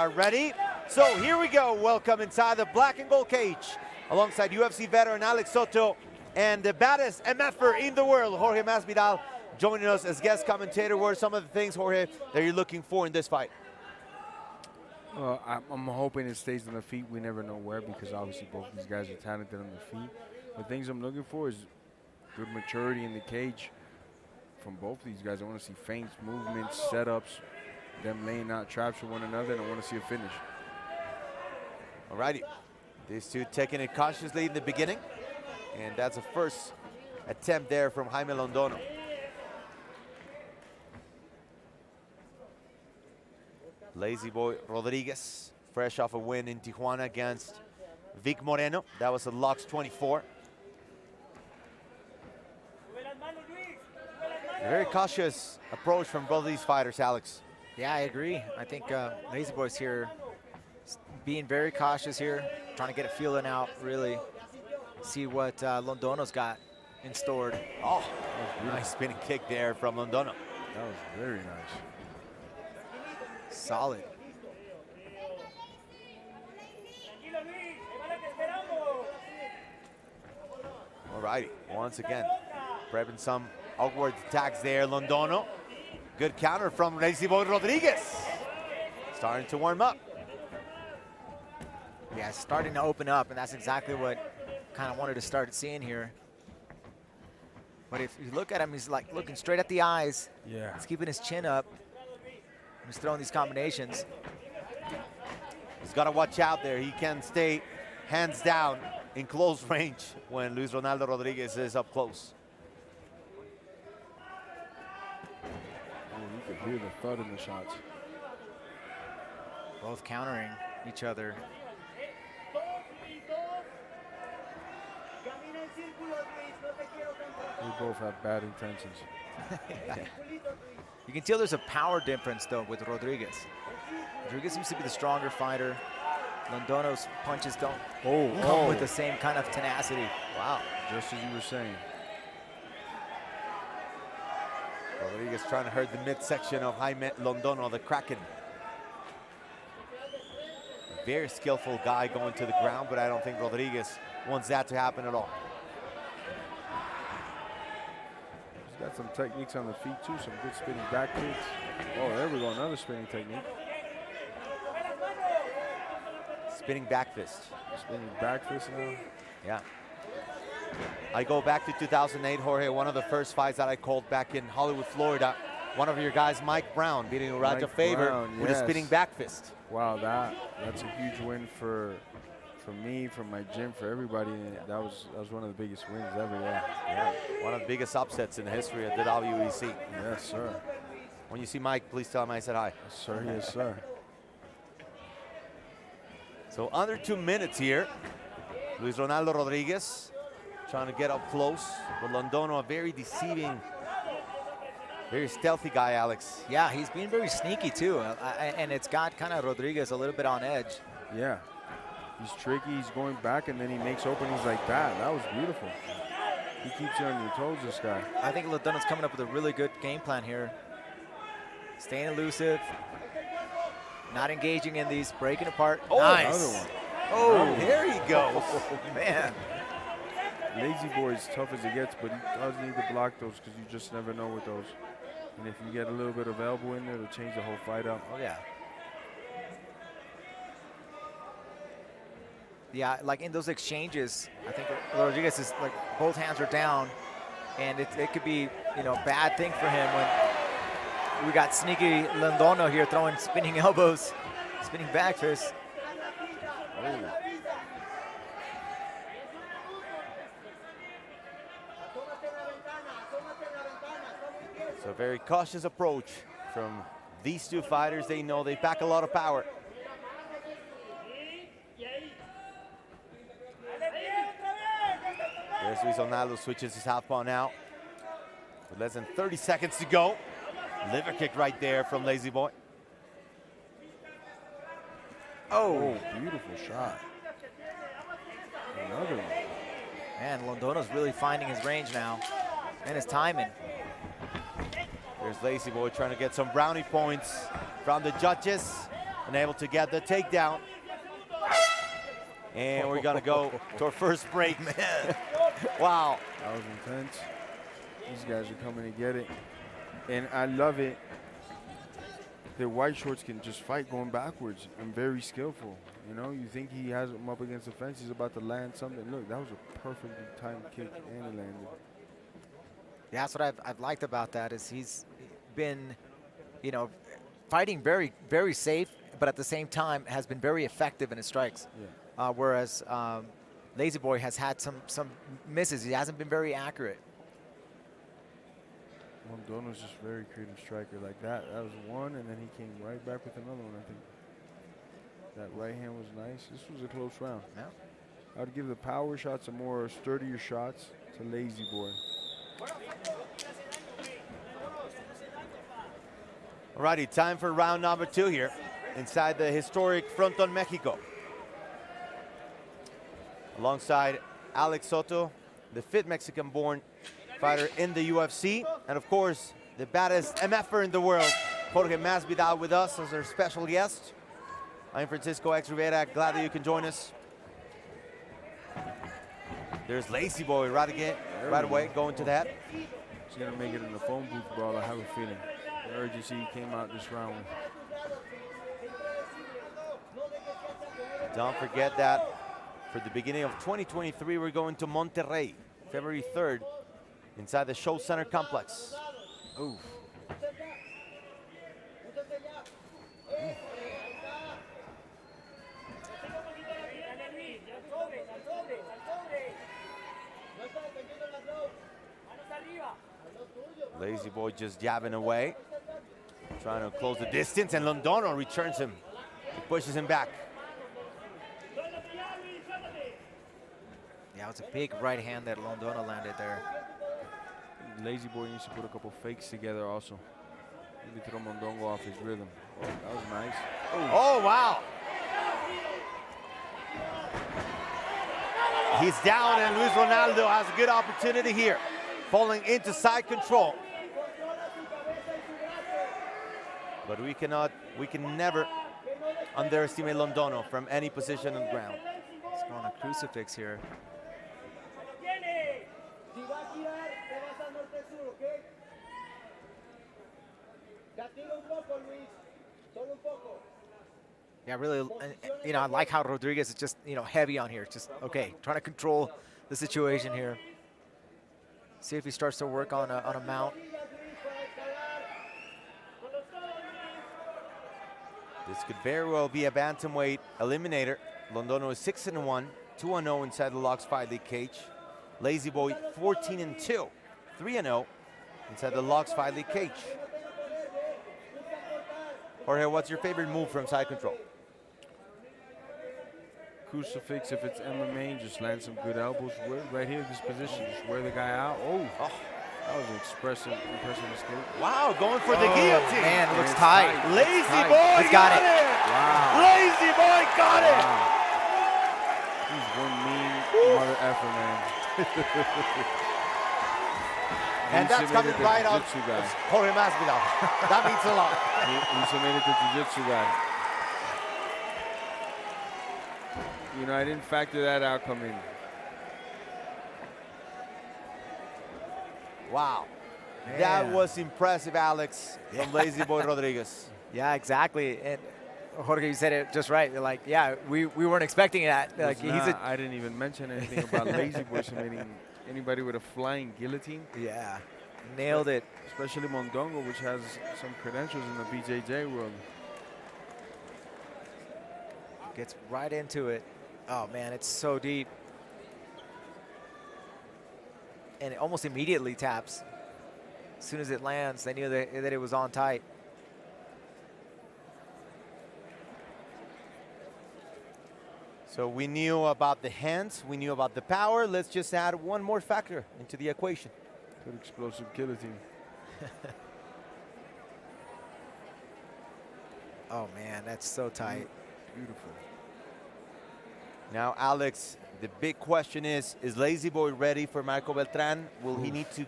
are ready. So here we go. Welcome inside the black and gold cage alongside UFC veteran Alex Soto and the baddest MFer in the world, Jorge Masvidal, joining us as guest commentator. What are some of the things, Jorge, that you're looking for in this fight? I'm hoping it stays on the feet. We never know where, because obviously both these guys are talented on the feet. The things I'm looking for is good maturity in the cage from both these guys. I want to see feints, movements, setups, them laying out traps for one another, and I want to see a finish. Alrighty, these two taking it cautiously in the beginning, and that's a first attempt there from Jaime Londono. Lazy Boy Rodriguez, fresh off a win in Tijuana against Vic Moreno. That was a LUX 24. A very cautious approach from both of these fighters, Alex. Yeah, I agree. I think Lazy Boy's here being very cautious here, trying to get a feeling out, really see what Londono's got in store. Oh, nice spinning kick there from Londono. That was very nice. Solid. All righty, once again, prepping some awkward attacks there, Londono. Good counter from Lazy Boy Rodriguez. Starting to warm up. Yeah, it's starting to open up, and that's exactly what kind of wanted to start seeing here. But if you look at him, he's like looking straight at the eyes. Yeah. He's keeping his chin up. He's throwing these combinations. He's got to watch out there. He can stay hands down in close range when Luis Ronaldo Rodriguez is up close. Oh, you could hear the thud in the shots. Both countering each other. They both have bad intentions. You can tell there's a power difference, though, with Rodriguez. Rodriguez seems to be the stronger fighter. Londono's punches don't come with the same kind of tenacity. Wow. Just as you were saying. Rodriguez trying to hurt the midsection of Jaime Londono, the Kraken. A very skillful guy going to the ground, but I don't think Rodriguez wants that to happen at all. He's got some techniques on the feet too, some good spinning back kicks. Oh, there we go, another spinning technique. Spinning back fist. Spinning back fist now. Yeah. I go back to 2008, Jorge, one of the first fights that I called back in Hollywood, Florida. One of your guys, Mike Brown, beating Uraja Faber with a spinning back fist. Wow, that's a huge win for me, for my gym, for everybody. And that was one of the biggest wins ever. Yeah, one of the biggest upsets in the history of the WEC. Yes, sir. When you see Mike, please tell him I said hi. Yes, sir. Yes, sir. So under 2 minutes here. Luis Ronaldo Rodriguez trying to get up close, but Londono, a very deceiving, very stealthy guy, Alex. Yeah, he's being very sneaky too, and it's got kind of Rodriguez a little bit on edge. Yeah, he's tricky, he's going back, and then he makes openings like that. That was beautiful. He keeps you on your toes, this guy. I think Londono's coming up with a really good game plan here. Staying elusive, not engaging in these, breaking apart. Oh, nice. Another one. Oh, there he goes. Man. Lazy Boy is tough as he gets, but he does need to block those, because you just never know with those. And if you get a little bit of elbow in there, it'll change the whole fight up. Oh, yeah. Yeah, like in those exchanges, I think Rodriguez is like both hands are down, and it could be, you know, a bad thing for him when we got sneaky Londono here throwing spinning elbows, spinning back fists. Oh. So a very cautious approach from these two fighters. They know they pack a lot of power. There's Luis Ronaldo, switches his southpaw now. With less than 30 seconds to go. Liver kick right there from Lazy Boy. Oh, beautiful shot. Another one. Man, Londono's really finding his range now and his timing. There's Lazy Boy trying to get some brownie points from the judges. unable to get the takedown. And we're gonna go to our first break. Man, wow. That was intense. These guys are coming to get it. And I love it. The white shorts can just fight going backwards and very skillful. You know, you think he has him up against the fence, he's about to land something. Look, that was a perfectly timed kick and he landed. Yeah, that's what I've liked about that is he's been, you know, fighting very, very safe, but at the same time has been very effective in his strikes. Yeah. Whereas Lazy Boy has had some misses. He hasn't been very accurate. Londono's just very creative striker like that. That was one, and then he came right back with another one, I think. That right hand was nice. This was a close round. Yeah. I would give the power shots some more sturdier shots to Lazy Boy. Alrighty, time for round number 2 here inside the historic Fronton, Mexico. Alongside Alex Soto, the 5th Mexican-born fighter in the UFC, and of course, the baddest MFer in the world, Jorge Masvidal, with us as our special guest. I'm Francisco X Rivera, glad that you can join us. There's Lazy Boy right away, going to that. He's gonna make it in the phone booth, bro. I have a feeling. The urgency came out this round. Don't forget that for the beginning of 2023, we're going to Monterrey, February 3rd, inside the Show Center complex. Ooh. Lazy Boy just jabbing away, trying to close the distance, and Londono returns him. He pushes him back. Yeah, it's a big right hand that Londono landed there. Lazy Boy needs to put a couple fakes together also. Maybe throw Mondongo off his rhythm. Oh, that was nice. Oh, wow. He's down, and Luis Ronaldo has a good opportunity here, falling into side control. But we can never underestimate Londono from any position on the ground. He's going a crucifix here. Yeah, really, you know, I like how Rodriguez is just, you know, heavy on here. Just, okay, trying to control the situation here. See if he starts to work on a mount. This could very well be a bantamweight eliminator. Londono is 6-1, 2-0 inside the LUX Fight League cage. Lazy Boy 14-2, 3-0 inside the LUX Fight League cage. Jorge, what's your favorite move from side control? Crucifix, if it's MMA, just land some good elbows. Right here, this position, just wear the guy out. Oh, that was an impressive escape. Wow, going for the guillotine. Man, it looks tight. Lazy Boy He's got it. Wow. Lazy Boy got it. He's one mean mother effer, man. And that's coming right out of Jorge Masvidal. That means a lot. He submitted the jiu-jitsu guy. You know, I didn't factor that outcome in. Wow. That was impressive, Alex, from Lazy Boy Rodriguez. Yeah, exactly. And Jorge, you said it just right. Like, yeah, we weren't expecting that. Like, I didn't even mention anything about Lazy Boy submitting anybody with a flying guillotine. Yeah, nailed it. Especially Mondongo, which has some credentials in the BJJ world. Gets right into it. Oh, man, it's so deep. And it almost immediately taps. As soon as it lands, they knew that it was on tight. So we knew about the hands, we knew about the power. Let's just add one more factor into the equation. Good explosive guillotine. Oh, man, that's so tight. Beautiful. Now, Alex, the big question is Lazy Boy ready for Marco Beltran? Will he need to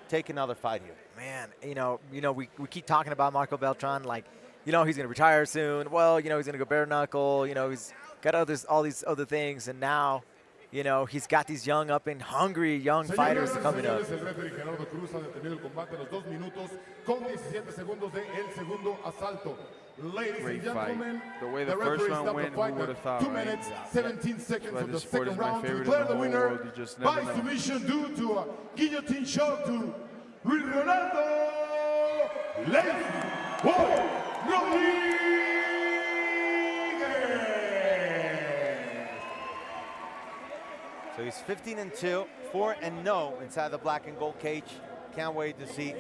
take another fight here? Man, you know, we keep talking about Marco Beltran. Like, you know, he's going to retire soon. Well, you know, he's going to go bare knuckle. You know, he's got all these other things, and now, you know, he's got these young up and hungry young fighters coming up. El referee Gerardo Cruz ha detenido el combate en los 2 minutos con 17 segundos de el segundo asalto. Ladies Great and fight. gentlemen, The way the referee first round stopped the went, fight who would have at thought, 2 right? minutes, 17 seconds why of the this sport second is my round to favorite in declare the the whole winner world. You just never by know. submission due to a guillotine choke to Ronaldo. Ladies, Rodriguez. So he's 15-2, 4-0 inside the black and gold cage. Can't wait to see